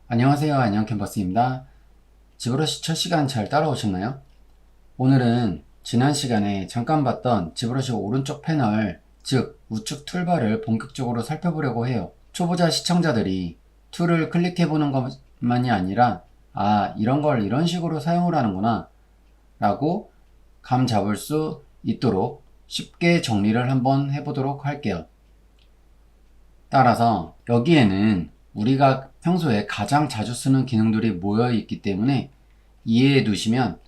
안녕하세요. 안녕캠퍼스입니다. 지브러시 첫 시간 잘 따라오셨나요? 오늘은 지난 시간에 잠깐 봤던 지브러시 오른쪽 패널, 즉 우측 툴바를 본격적으로 살펴보려고 해요. 초보자 시청자들이 툴을 클릭해보는 것만이 아니라 이런 걸 이런 식으로 사용을 하는구나 라고 감 잡을 수 있도록 쉽게 정리를 한번 해보도록 할게요. 따라서 여기에는 우리가 평소에 가장 자주 쓰는 기능들이 모여 있기 때문에 이해해 두시면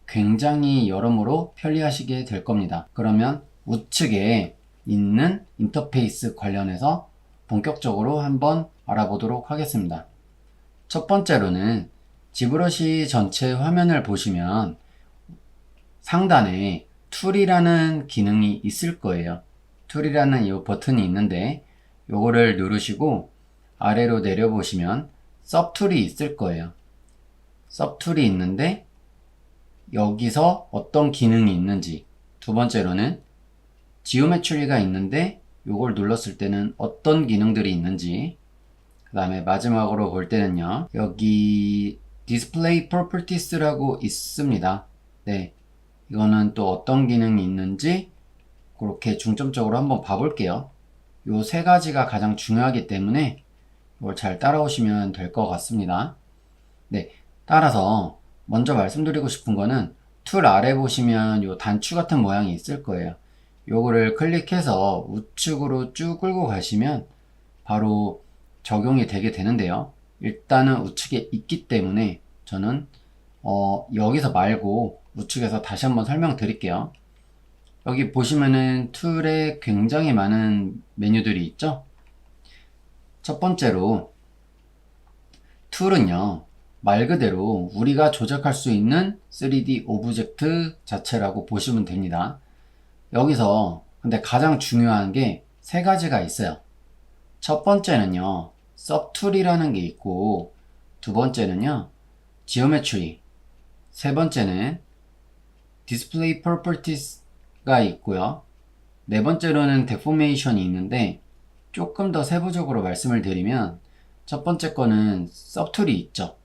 굉장히 여러모로 편리하시게 될 겁니다. 그러면 우측에 있는 인터페이스 관련해서 본격적으로 한번 알아보도록 하겠습니다. 첫 번째로는 지브러시 전체 화면을 보시면 상단에 툴이라는 기능이 있을 거예요. 툴이라는 이 버튼이 있는데 요거를 누르시고 아래로 내려보시면 서툴이 있을 거예요. 서툴이 있는데 여기서 어떤 기능이 있는지, 두 번째로는 지오메트리가 있는데 요걸 눌렀을 때는 어떤 기능들이 있는지, 그 다음에 마지막으로 볼 때는요, 여기 디스플레이 프로퍼티스라고 있습니다. 네, 이거는 또 어떤 기능이 있는지 그렇게 중점적으로 한번 봐볼게요. 요 세 가지가 가장 중요하기 때문에 이걸 잘 따라오시면 될 것 같습니다. 네, 따라서 먼저 말씀드리고 싶은 거는 툴 아래 보시면 요 단추 같은 모양이 있을 거예요. 요거를 클릭해서 우측으로 쭉 끌고 가시면 바로 적용이 되게 되는데요. 일단은 우측에 있기 때문에 저는 여기서 말고 우측에서 다시 한번 설명드릴게요. 여기 보시면은 툴에 굉장히 많은 메뉴들이 있죠. 첫 번째로 툴은요, 말 그대로 우리가 조작할 수 있는 3D 오브젝트 자체라고 보시면 됩니다. 여기서 근데 가장 중요한 게 세 가지가 있어요. 첫 번째는요, 서툴이라는 게 있고, 두 번째는요, 지오메트리, 세 번째는 디스플레이 프로퍼티스가 있고요. 네 번째로는 데포메이션이 있는데 조금 더 세부적으로 말씀을 드리면 첫 번째 거는 서툴이 있죠.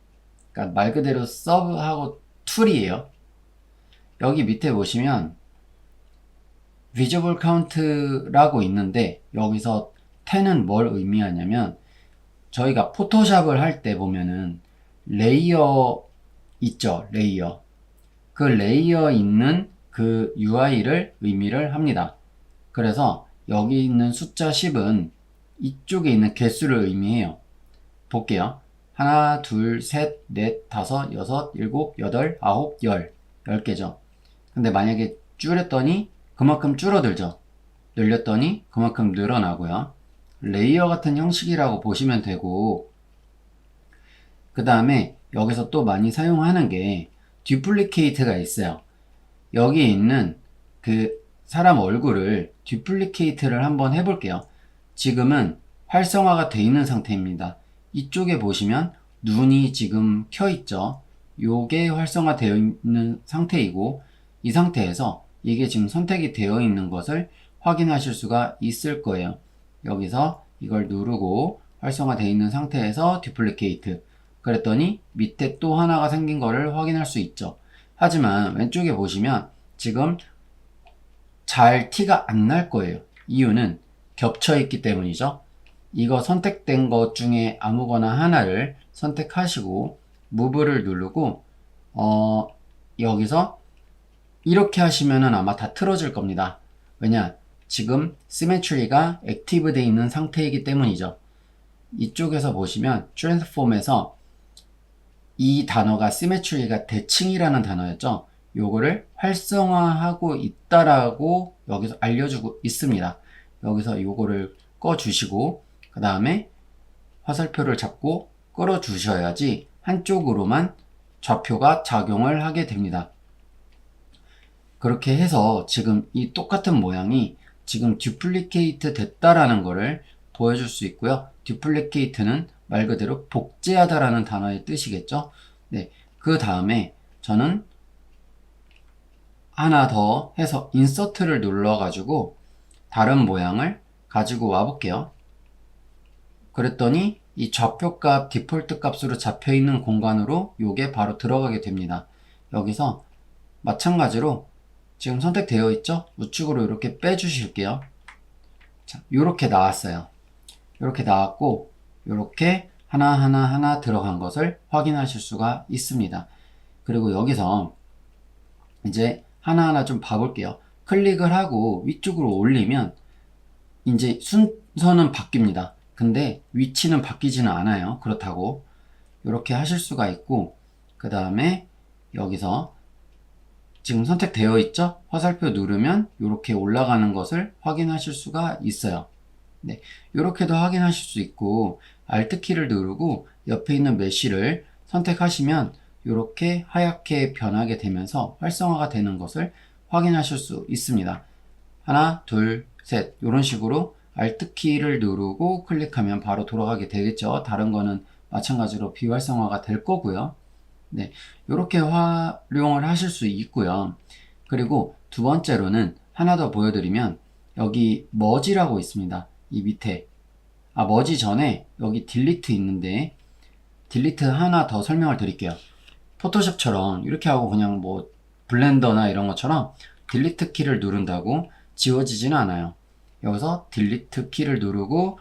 그러니까 말 그대로 서브하고 툴이에요. 여기 밑에 보시면 visible count라고 있는데 여기서 10은 뭘 의미하냐면 저희가 포토샵을 할 때 보면은 레이어 있죠. 레이어. 그 레이어 있는 그 UI를 의미를 합니다. 그래서 여기 있는 숫자 10은 이쪽에 있는 개수를 의미해요. 볼게요. 하나, 둘, 셋, 넷, 다섯, 여섯, 일곱, 여덟, 아홉, 열. 10개죠. 근데 만약에 줄였더니 그만큼 줄어들죠. 늘렸더니 그만큼 늘어나고요. 레이어 같은 형식이라고 보시면 되고, 그 다음에 여기서 또 많이 사용하는 게 듀플리케이트가 있어요. 여기 있는 그 사람 얼굴을 듀플리케이트를 한번 해볼게요. 지금은 활성화가 되어 있는 상태입니다. 이쪽에 보시면 눈이 지금 켜 있죠. 요게 활성화되어 있는 상태이고 이 상태에서 이게 지금 선택이 되어 있는 것을 확인하실 수가 있을 거예요. 여기서 이걸 누르고 활성화되어 있는 상태에서 듀플리케이트 그랬더니 밑에 또 하나가 생긴 거를 확인할 수 있죠. 하지만 왼쪽에 보시면 지금 잘 티가 안 날 거예요. 이유는 겹쳐 있기 때문이죠. 이거 선택된 것 중에 아무거나 하나를 선택하시고 무브를 누르고 여기서 이렇게 하시면은 아마 다 틀어질 겁니다. 왜냐? 지금 시메트리가 액티브 되어 있는 상태이기 때문이죠. 이쪽에서 보시면 트랜스폼에서 이 단어가 시메트리가 대칭이라는 단어였죠. 요거를 활성화하고 있다라고 여기서 알려주고 있습니다. 여기서 요거를 꺼주시고 그 다음에 화살표를 잡고 끌어주셔야지 한쪽으로만 좌표가 작용을 하게 됩니다. 그렇게 해서 지금 이 똑같은 모양이 지금 듀플리케이트 됐다라는 거를 보여줄 수 있고요. 듀플리케이트는 말 그대로 복제하다라는 단어의 뜻이겠죠. 네, 그 다음에 저는 하나 더 해서 인서트를 눌러가지고 다른 모양을 가지고 와 볼게요. 그랬더니 이 좌표값 디폴트 값으로 잡혀 있는 공간으로 요게 바로 들어가게 됩니다. 여기서 마찬가지로 지금 선택되어 있죠? 우측으로 이렇게 빼주실게요. 자, 요렇게 나왔어요. 이렇게 나왔고 이렇게 하나 들어간 것을 확인하실 수가 있습니다. 그리고 여기서 이제 하나하나 좀 봐볼게요. 클릭을 하고 위쪽으로 올리면 이제 순서는 바뀝니다. 근데 위치는 바뀌지는 않아요. 그렇다고 이렇게 하실 수가 있고, 그 다음에 여기서 지금 선택되어 있죠? 화살표 누르면 이렇게 올라가는 것을 확인하실 수가 있어요. 네, 이렇게도 확인하실 수 있고, Alt 키를 누르고 옆에 있는 메쉬를 선택하시면 이렇게 하얗게 변하게 되면서 활성화가 되는 것을 확인하실 수 있습니다. 하나, 둘, 셋 이런 식으로 Alt 키를 누르고 클릭하면 바로 돌아가게 되겠죠. 다른 거는 마찬가지로 비활성화가 될 거고요. 네, 이렇게 활용을 하실 수 있고요. 그리고 두 번째로는 하나 더 보여드리면 여기 머지라고 있습니다. 이 밑에 머지 전에 여기 딜리트 있는데 딜리트 하나 더 설명을 드릴게요. 포토샵처럼 이렇게 하고 그냥 뭐 블렌더나 이런 것처럼 딜리트 키를 누른다고 지워지지는 않아요. 여기서 딜리트 키를 누르고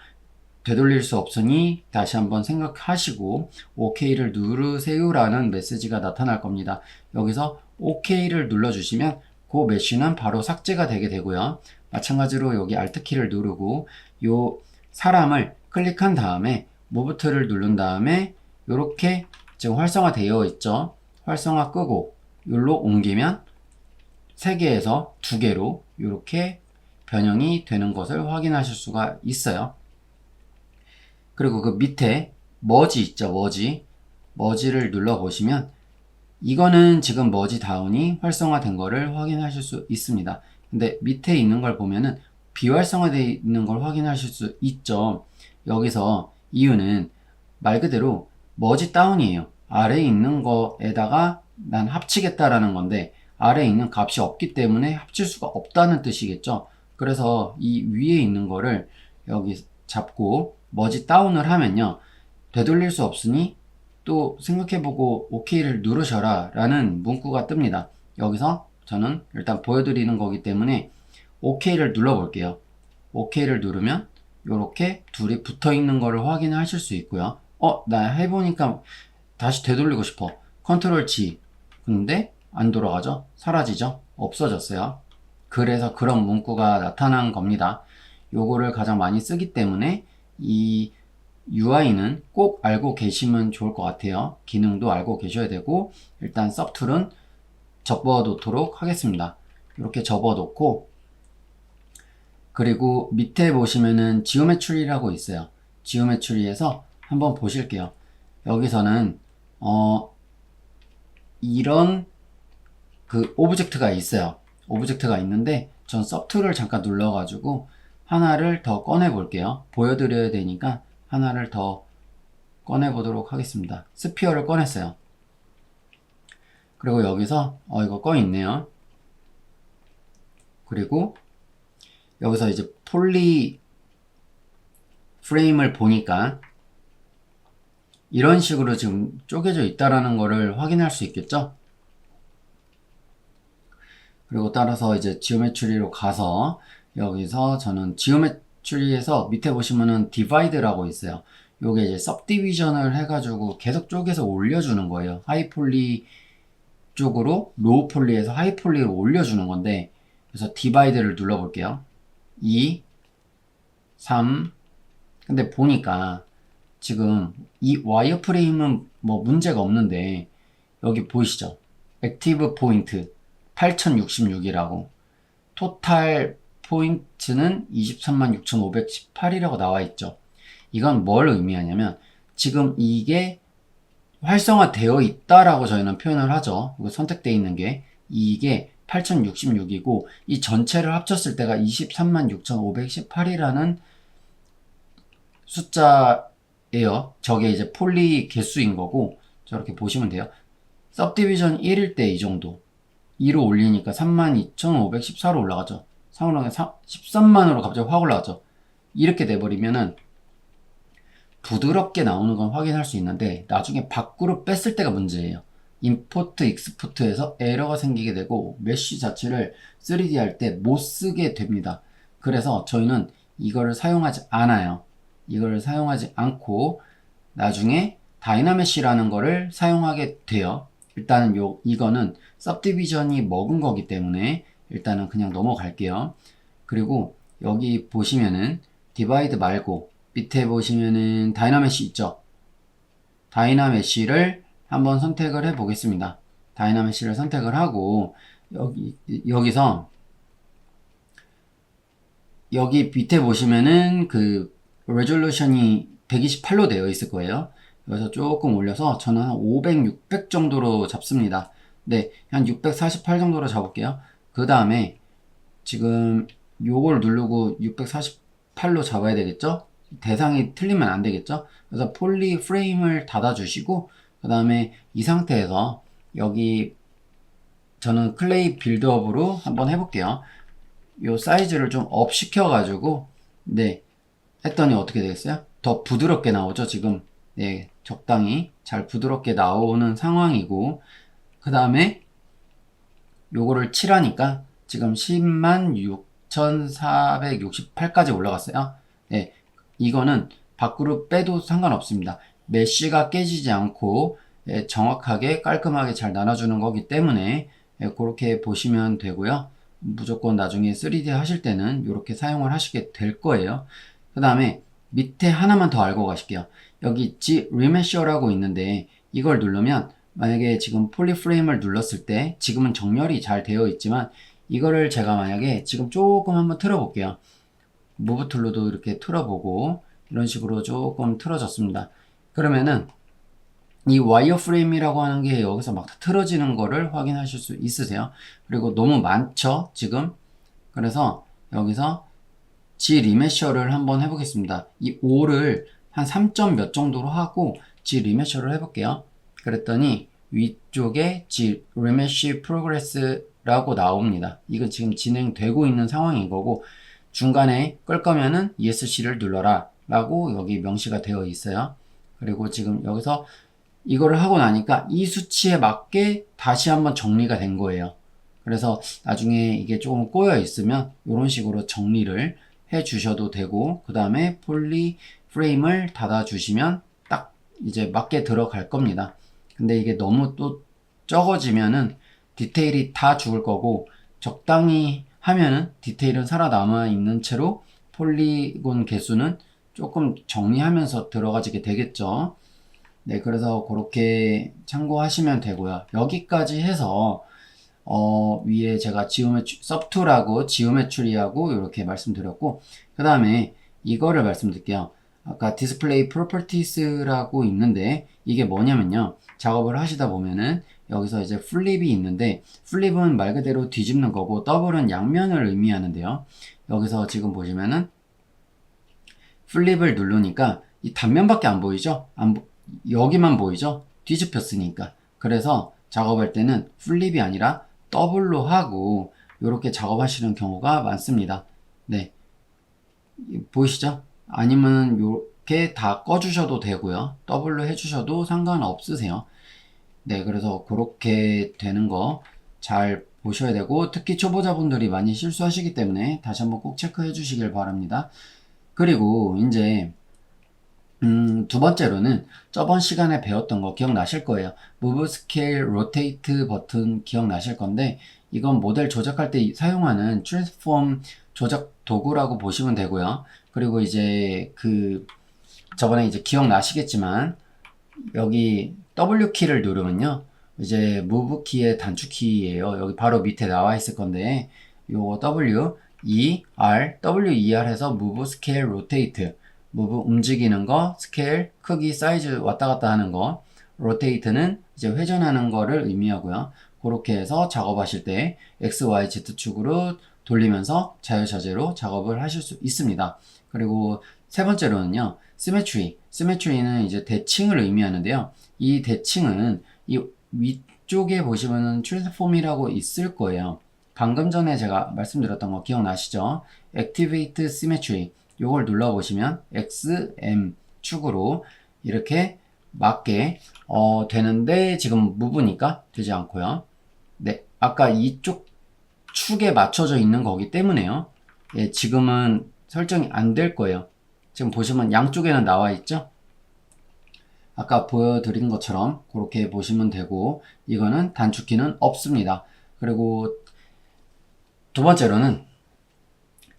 되돌릴 수 없으니 다시 한번 생각하시고 OK를 누르세요 라는 메시지가 나타날 겁니다. 여기서 OK를 눌러주시면 그 메쉬는 바로 삭제가 되게 되고요. 마찬가지로 여기 Alt 키를 누르고 요 사람을 클릭한 다음에 무브 툴을 누른 다음에 이렇게 지금 활성화 되어 있죠. 활성화 끄고 여기로 옮기면 3개에서 2개로 이렇게 변형이 되는 것을 확인하실 수가 있어요. 그리고 그 밑에 머지 있죠. 머지를 눌러 보시면 이거는 지금 머지 다운이 활성화된 거를 확인하실 수 있습니다. 근데 밑에 있는 걸 보면은 비활성화되어 있는 걸 확인하실 수 있죠. 여기서 이유는 말 그대로 머지 다운이에요. 아래에 있는 거에다가 난 합치겠다라는 건데 아래에 있는 값이 없기 때문에 합칠 수가 없다는 뜻이겠죠. 그래서 이 위에 있는 거를 여기 잡고 머지 다운을 하면요. 되돌릴 수 없으니 또 생각해보고 OK를 누르셔라 라는 문구가 뜹니다. 여기서 저는 일단 보여드리는 거기 때문에 OK를 눌러볼게요. OK를 누르면 이렇게 둘이 붙어 있는 거를 확인하실 수 있고요. 나 해보니까 다시 되돌리고 싶어. 컨트롤 G. 근데 안 돌아가죠? 사라지죠? 없어졌어요. 그래서 그런 문구가 나타난 겁니다. 요거를 가장 많이 쓰기 때문에 이 UI는 꼭 알고 계시면 좋을 것 같아요. 기능도 알고 계셔야 되고 일단 서브툴은 접어 놓도록 하겠습니다. 이렇게 접어 놓고 그리고 밑에 보시면은 지오메트리라고 있어요. 지오메트리에서 한번 보실게요. 여기서는 이런 그 오브젝트가 있어요. 오브젝트가 있는데 전 서브툴을 잠깐 눌러 가지고 하나를 더 꺼내 볼게요. 보여드려야 되니까 하나를 더 꺼내 보도록 하겠습니다. 스피어를 꺼냈어요. 그리고 여기서 이거 꺼 있네요. 그리고 여기서 이제 폴리 프레임을 보니까 이런 식으로 지금 쪼개져 있다라는 거를 확인할 수 있겠죠? 그리고 따라서 이제 지오메트리로 가서 여기서 저는 지오메트리에서 밑에 보시면은 디바이드라고 있어요. 요게 이제 सब디비전을 해가지고 계속 쪼개서 올려주는 거예요. 하이폴리 쪽으로 로우폴리에서 하이폴리로 올려주는 건데 그래서 디바이드를 눌러볼게요. 2, 3 근데 보니까 지금 이 와이어프레임은 뭐 문제가 없는데 여기 보이시죠? 액티브 포인트 8066이라고 토탈 포인트는 236,518이라고 나와 있죠. 이건 뭘 의미하냐면 지금 이게 활성화되어 있다라고 저희는 표현을 하죠. 이거 선택되어 있는 게 이게 8066이고 이 전체를 합쳤을 때가 236,518이라는 숫자예요. 저게 이제 폴리 개수인 거고 저렇게 보시면 돼요. सब디비전 1일 때 이 정도 2로 올리니까 32,514로 올라가죠. 상호랑에 13만으로 갑자기 확 올라가죠. 이렇게 돼버리면은 부드럽게 나오는 건 확인할 수 있는데 나중에 밖으로 뺐을 때가 문제예요. 임포트, 익스포트에서 에러가 생기게 되고 메쉬 자체를 3D 할 때 못 쓰게 됩니다. 그래서 저희는 이거를 사용하지 않아요. 이거를 사용하지 않고 나중에 다이나메쉬라는 거를 사용하게 돼요. 일단은 이거는 सब디비전이 먹은 거기 때문에 일단은 그냥 넘어갈게요. 그리고 여기 보시면은 디바이드 말고 밑에 보시면은 다이나메쉬 있죠? 다이나메쉬를 한번 선택을 해 보겠습니다. 다이나메쉬를 선택을 하고 여기서 여기 밑에 보시면은 그 레졸루션이 128로 되어 있을 거예요. 여기서 조금 올려서 저는 한 500, 600 정도로 잡습니다. 네, 한 648 정도로 잡을게요. 그 다음에 지금 요걸 누르고 648로 잡아야 되겠죠? 대상이 틀리면 안 되겠죠? 그래서 폴리 프레임을 닫아주시고 그 다음에 이 상태에서 여기 저는 클레이 빌드업으로 한번 해볼게요. 요 사이즈를 좀 업 시켜가지고 네 했더니 어떻게 되겠어요? 더 부드럽게 나오죠 지금. 네, 적당히 잘 부드럽게 나오는 상황이고 그 다음에 요거를 칠하니까 지금 10만 6,468까지 올라갔어요. 네, 이거는 밖으로 빼도 상관없습니다. 메쉬가 깨지지 않고 정확하게 깔끔하게 잘 나눠주는 거기 때문에 그렇게 보시면 되고요. 무조건 나중에 3D 하실 때는 이렇게 사용을 하시게 될 거예요. 그 다음에 밑에 하나만 더 알고 가실게요. 여기 G Remesher라고 있는데 이걸 누르면 만약에 지금 폴리프레임을 눌렀을 때 지금은 정렬이 잘 되어 있지만 이거를 제가 만약에 지금 조금 한번 틀어 볼게요. 무브 툴로도 이렇게 틀어보고 이런 식으로 조금 틀어졌습니다. 그러면은 이 와이어프레임이라고 하는 게 여기서 막 틀어지는 거를 확인하실 수 있으세요. 그리고 너무 많죠 지금. 그래서 여기서 G 리메셔를 한번 해보겠습니다. 이 5를 한 3점 몇 정도로 하고 G 리메셔를 해볼게요. 그랬더니 위쪽에 G 리메시 프로그레스라고 나옵니다. 이건 지금 진행되고 있는 상황인 거고 중간에 끌 거면은 ESC를 눌러라 라고 여기 명시가 되어 있어요. 그리고 지금 여기서 이거를 하고 나니까 이 수치에 맞게 다시 한번 정리가 된 거예요. 그래서 나중에 이게 조금 꼬여 있으면 이런 식으로 정리를 해 주셔도 되고 그 다음에 폴리 프레임을 닫아 주시면 딱 이제 맞게 들어갈 겁니다. 근데 이게 너무 또 적어지면은 디테일이 다 죽을 거고 적당히 하면은 디테일은 살아남아 있는 채로 폴리곤 개수는 조금 정리하면서 들어가지게 되겠죠. 네, 그래서 그렇게 참고하시면 되고요. 여기까지 해서 위에 제가 서브2라고 지오메트리하고 이렇게 말씀드렸고 그 다음에 이거를 말씀드릴게요. 아까 디스플레이 프로퍼티스라고 있는데 이게 뭐냐면요. 작업을 하시다 보면은 여기서 이제 플립이 있는데 플립은 말 그대로 뒤집는 거고 더블은 양면을 의미하는데요. 여기서 지금 보시면은 플립을 누르니까 이 단면밖에 안 보이죠? 여기만 보이죠? 뒤집혔으니까. 그래서 작업할 때는 플립이 아니라 더블로 하고 이렇게 작업하시는 경우가 많습니다. 네, 보이시죠? 아니면 이렇게 다 꺼주셔도 되고요. 더블로 해주셔도 상관없으세요. 네, 그래서 그렇게 되는 거 잘 보셔야 되고 특히 초보자분들이 많이 실수하시기 때문에 다시 한번 꼭 체크해 주시길 바랍니다. 그리고 이제 두 번째로는 저번 시간에 배웠던 거 기억나실 거예요. Move, Scale, Rotate 버튼 기억나실 건데 이건 모델 조작할 때 사용하는 트랜스폼 조작 도구라고 보시면 되고요. 그리고 이제 저번에 이제 기억나시겠지만 여기 W 키를 누르면요. 이제 Move 키의 단축키예요. 여기 바로 밑에 나와 있을 건데 요거 W, E, R, W, E, R 해서 Move, Scale, Rotate 무브 움직이는 거, 스케일, 크기, 사이즈 왔다 갔다 하는 거, 로테이트는 이제 회전하는 거를 의미하고요. 그렇게 해서 작업하실 때 X, Y, Z축으로 돌리면서 자유자재로 작업을 하실 수 있습니다. 그리고 세 번째로는요, 시메트리는 이제 대칭을 의미하는데요. 이 대칭은 이 위쪽에 보시면은 트랜스폼이라고 있을 거예요. 방금 전에 제가 말씀드렸던 거 기억나시죠? Activate Symmetry. 요걸 눌러보시면 XM 축으로 이렇게 맞게 되는데 지금 무브니까 되지 않고요. 네, 아까 이쪽 축에 맞춰져 있는 거기 때문에요. 예, 지금은 설정이 안 될 거예요. 지금 보시면 양쪽에는 나와 있죠? 아까 보여드린 것처럼 그렇게 보시면 되고, 이거는 단축키는 없습니다. 그리고 두 번째로는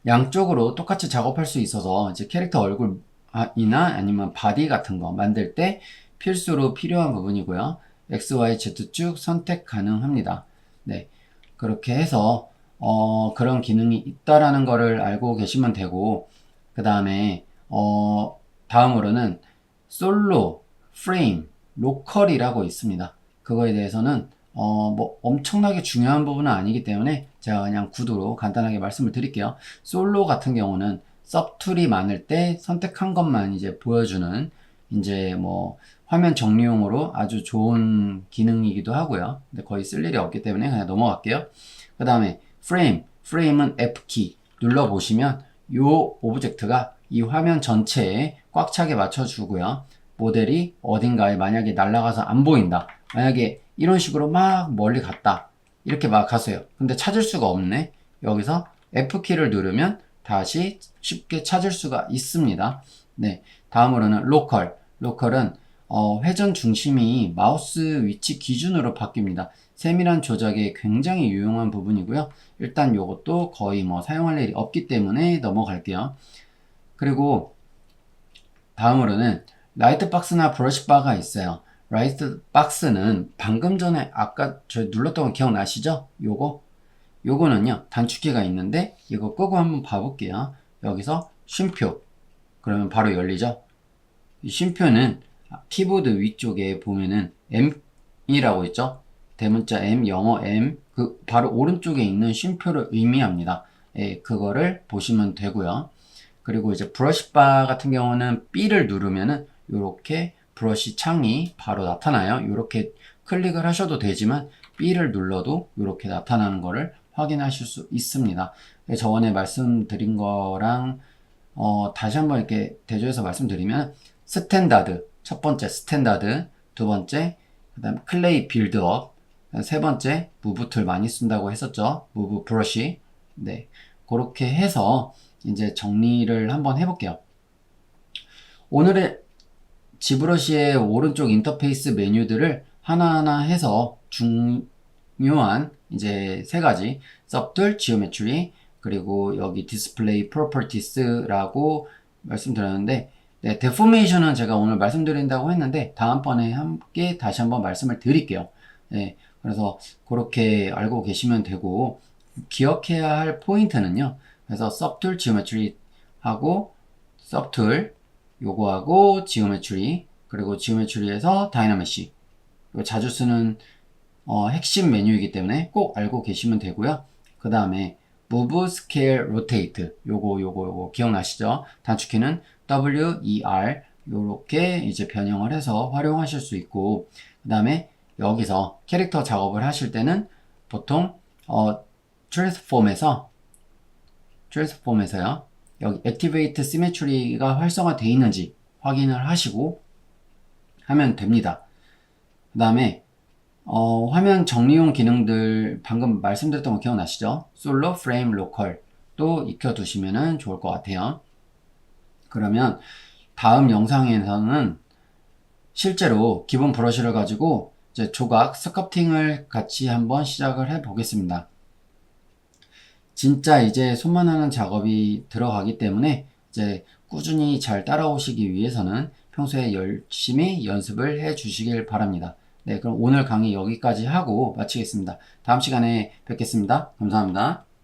양쪽으로 똑같이 작업할 수 있어서 이제 캐릭터 얼굴이나 아니면 바디 같은 거 만들 때 필수로 필요한 부분이고요. X, Y, Z축 선택 가능합니다. 네, 그렇게 해서 그런 기능이 있다라는 거를 알고 계시면 되고, 그 다음에 다음으로는 솔로, 프레임, 로컬이라고 있습니다. 그거에 대해서는 뭐 엄청나게 중요한 부분은 아니기 때문에 제가 그냥 구두로 간단하게 말씀을 드릴게요. 솔로 같은 경우는 서툴이 많을 때 선택한 것만 이제 보여주는 이제 뭐 화면 정리용으로 아주 좋은 기능이기도 하고요. 근데 거의 쓸 일이 없기 때문에 그냥 넘어갈게요. 그 다음에 프레임은 F키 눌러보시면 요 오브젝트가 이 화면 전체에 꽉 차게 맞춰주고요. 모델이 어딘가에 만약에 날아가서 안 보인다. 만약에 이런 식으로 막 멀리 갔다. 이렇게 막 갔어요. 근데 찾을 수가 없네. 여기서 F키를 누르면 다시 쉽게 찾을 수가 있습니다. 네. 다음으로는 로컬. 로컬은 회전 중심이 마우스 위치 기준으로 바뀝니다. 세밀한 조작에 굉장히 유용한 부분이고요. 일단 이것도 거의 뭐 사용할 일이 없기 때문에 넘어갈게요. 그리고 다음으로는 라이트 박스나 브러쉬 바가 있어요. 라이트 박스는 방금 전에 아까 저 눌렀던 거 기억나시죠? 요거는요 단축키가 있는데 이거 끄고 한번 봐볼게요. 여기서 쉼표 그러면 바로 열리죠. 이 쉼표는 키보드 위쪽에 보면은 M이라고 있죠. 대문자 M, 영어 M, 그 바로 오른쪽에 있는 쉼표를 의미합니다. 예, 그거를 보시면 되고요. 그리고 이제 브러쉬 바 같은 경우는 B를 누르면은 이렇게 브러쉬 창이 바로 나타나요. 이렇게 클릭을 하셔도 되지만 B를 눌러도 이렇게 나타나는 거를 확인하실 수 있습니다. 저번에 말씀드린 거랑 다시 한번 이렇게 대조해서 말씀드리면 스탠다드, 첫 번째 스탠다드, 두 번째 그다음 클레이 빌드업, 세 번째 무브 툴 많이 쓴다고 했었죠. 무브 브러쉬. 네, 그렇게 해서 이제 정리를 한번 해볼게요. 오늘의 지브러시의 오른쪽 인터페이스 메뉴들을 하나하나 해서 중요한 이제 세 가지 서툴, 지오메트리, 그리고 여기 디스플레이 프로퍼티스라고 말씀드렸는데, 네, 데포메이션은 제가 오늘 말씀드린다고 했는데 다음번에 함께 다시 한번 말씀을 드릴게요. 네, 그래서 그렇게 알고 계시면 되고, 기억해야 할 포인트는요. 그래서 서툴, 지오메트리 하고 서툴 요거하고 지오메트리, 그리고 지오메트리에서 다이나메시, 자주 쓰는 핵심 메뉴이기 때문에 꼭 알고 계시면 되고요. 그 다음에 Move, Scale, Rotate 요거 기억나시죠? 단축키는 W, E, R 요렇게 이제 변형을 해서 활용하실 수 있고, 그 다음에 여기서 캐릭터 작업을 하실 때는 보통 트랜스폼에서요 여기 Activate Symmetry가 활성화되어 있는지 확인을 하시고 하면 됩니다. 그 다음에 화면 정리용 기능들 방금 말씀드렸던 거 기억나시죠? 솔로, 프레임, 로컬 또 익혀두시면 좋을 것 같아요. 그러면 다음 영상에서는 실제로 기본 브러쉬를 가지고 이제 조각 스culpting을 같이 한번 시작을 해 보겠습니다. 진짜 이제 손만 하는 작업이 들어가기 때문에 이제 꾸준히 잘 따라오시기 위해서는 평소에 열심히 연습을 해 주시길 바랍니다. 네, 그럼 오늘 강의 여기까지 하고 마치겠습니다. 다음 시간에 뵙겠습니다. 감사합니다.